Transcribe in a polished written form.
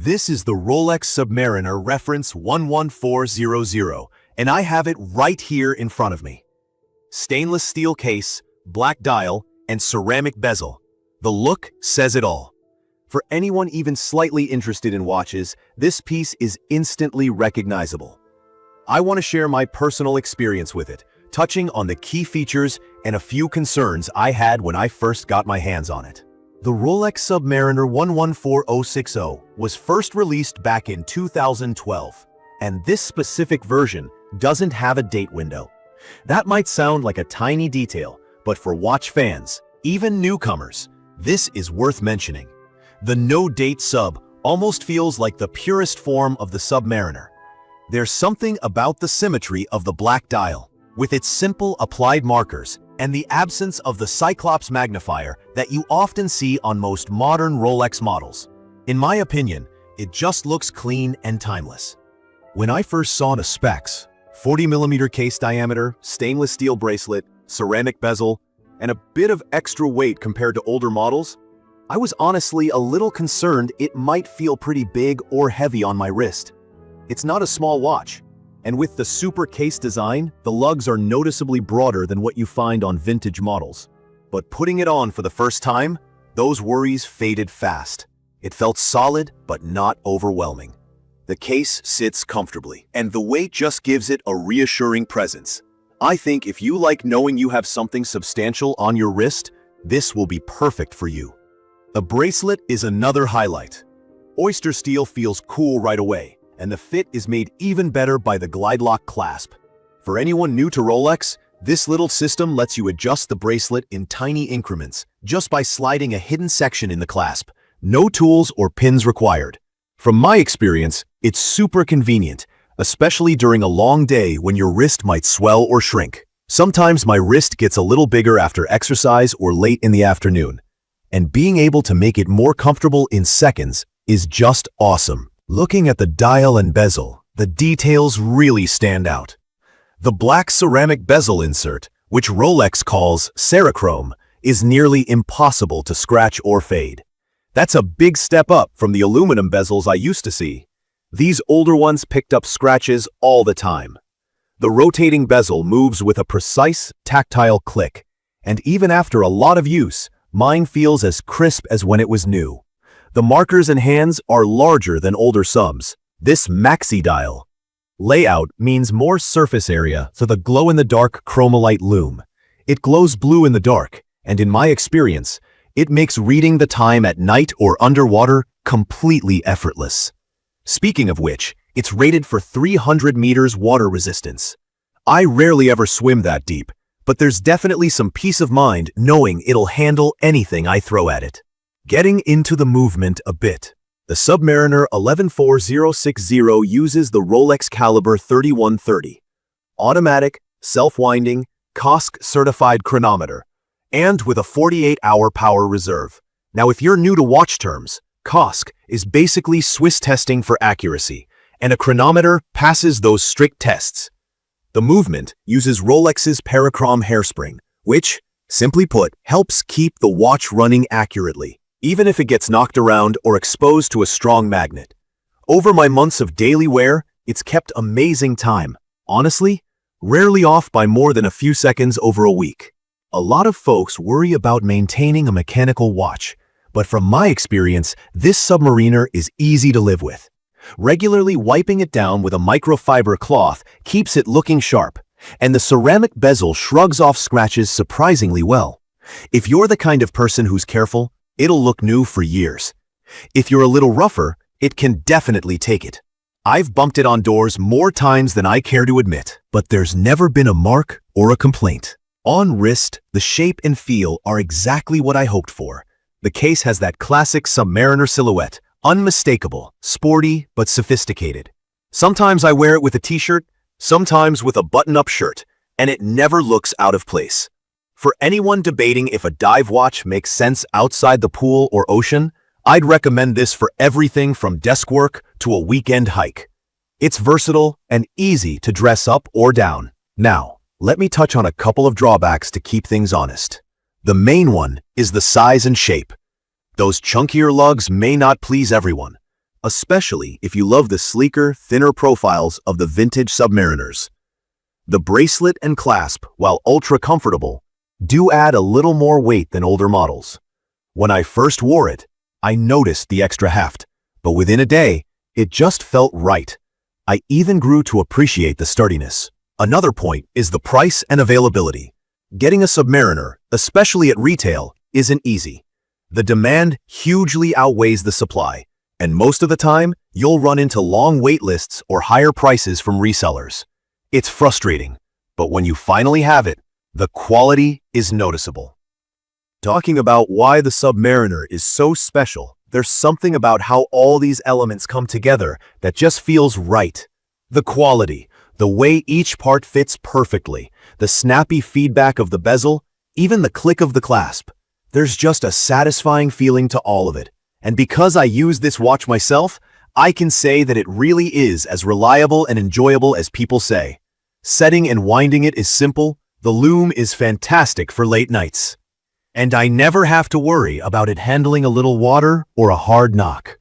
This is the Rolex Submariner reference 11400, and I have it right here in front of me. Stainless steel case, black dial, and ceramic bezel. The look says it all. For anyone even slightly interested in watches, this piece is instantly recognizable. I want to share my personal experience with it, touching on the key features and a few concerns I had when I first got my hands on it. The Rolex Submariner 114060 was first released back in 2012, and this specific version doesn't have a date window. That might sound like a tiny detail, but for watch fans, even newcomers, this is worth mentioning. The no-date sub almost feels like the purest form of the Submariner. There's something about the symmetry of the black dial, with its simple applied markers and the absence of the Cyclops magnifier that you often see on most modern Rolex models. In my opinion, it just looks clean and timeless. When I first saw the specs, 40mm case diameter, stainless steel bracelet, ceramic bezel, and a bit of extra weight compared to older models, I was honestly a little concerned it might feel pretty big or heavy on my wrist. It's not a small watch, and with the super case design, the lugs are noticeably broader than what you find on vintage models. But putting it on for the first time, those worries faded fast. It felt solid, but not overwhelming. The case sits comfortably, and the weight just gives it a reassuring presence. I think if you like knowing you have something substantial on your wrist, this will be perfect for you. The bracelet is another highlight. Oystersteel feels cool right away, and the fit is made even better by the glide lock clasp. For anyone new to Rolex, this little system lets you adjust the bracelet in tiny increments just by sliding a hidden section in the clasp. No tools or pins required. From my experience, it's super convenient, especially during a long day when your wrist might swell or shrink. Sometimes my wrist gets a little bigger after exercise or late in the afternoon, and being able to make it more comfortable in seconds is just awesome. Looking at the dial and bezel, the details really stand out. The black ceramic bezel insert, which Rolex calls Cerachrome, is nearly impossible to scratch or fade. That's a big step up from the aluminum bezels I used to see. These older ones picked up scratches all the time. The rotating bezel moves with a precise, tactile click, and even after a lot of use, mine feels as crisp as when it was new. The markers and hands are larger than older subs. This maxi dial layout means more surface area for the glow-in-the-dark chromalite lume. It glows blue in the dark, and in my experience, it makes reading the time at night or underwater completely effortless. Speaking of which, it's rated for 300 meters water resistance. I rarely ever swim that deep, but there's definitely some peace of mind knowing it'll handle anything I throw at it. Getting into the movement a bit, the Submariner 114060 uses the Rolex caliber 3130, automatic, self-winding, COSC-certified chronometer, and with a 48-hour power reserve. Now, if you're new to watch terms, COSC is basically Swiss testing for accuracy, and a chronometer passes those strict tests. The movement uses Rolex's Parachrom hairspring, which, simply put, helps keep the watch running accurately, even if it gets knocked around or exposed to a strong magnet. Over my months of daily wear, it's kept amazing time. Honestly, rarely off by more than a few seconds over a week. A lot of folks worry about maintaining a mechanical watch, but from my experience, this Submariner is easy to live with. Regularly wiping it down with a microfiber cloth keeps it looking sharp, and the ceramic bezel shrugs off scratches surprisingly well. If you're the kind of person who's careful, it'll look new for years. If you're a little rougher, it can definitely take it. I've bumped it on doors more times than I care to admit, but there's never been a mark or a complaint. On wrist, the shape and feel are exactly what I hoped for. The case has that classic Submariner silhouette, unmistakable, sporty, but sophisticated. Sometimes I wear it with a t-shirt, sometimes with a button-up shirt, and it never looks out of place. For anyone debating if a dive watch makes sense outside the pool or ocean, I'd recommend this for everything from desk work to a weekend hike. It's versatile and easy to dress up or down. Now, let me touch on a couple of drawbacks to keep things honest. The main one is the size and shape. Those chunkier lugs may not please everyone, especially if you love the sleeker, thinner profiles of the vintage Submariners. The bracelet and clasp, while ultra comfortable, do add a little more weight than older models. When I first wore it, I noticed the extra heft, but within a day, it just felt right. I even grew to appreciate the sturdiness. Another point is the price and availability. Getting a Submariner, especially at retail, isn't easy. The demand hugely outweighs the supply, and most of the time, you'll run into long wait lists or higher prices from resellers. It's frustrating, but when you finally have it, the quality is noticeable. Talking about why the Submariner is so special, there's something about how all these elements come together that just feels right. The quality, the way each part fits perfectly, the snappy feedback of the bezel, even the click of the clasp. There's just a satisfying feeling to all of it. And because I use this watch myself, I can say that it really is as reliable and enjoyable as people say. Setting and winding it is simple, the lume is fantastic for late nights. And I never have to worry about it handling a little water or a hard knock.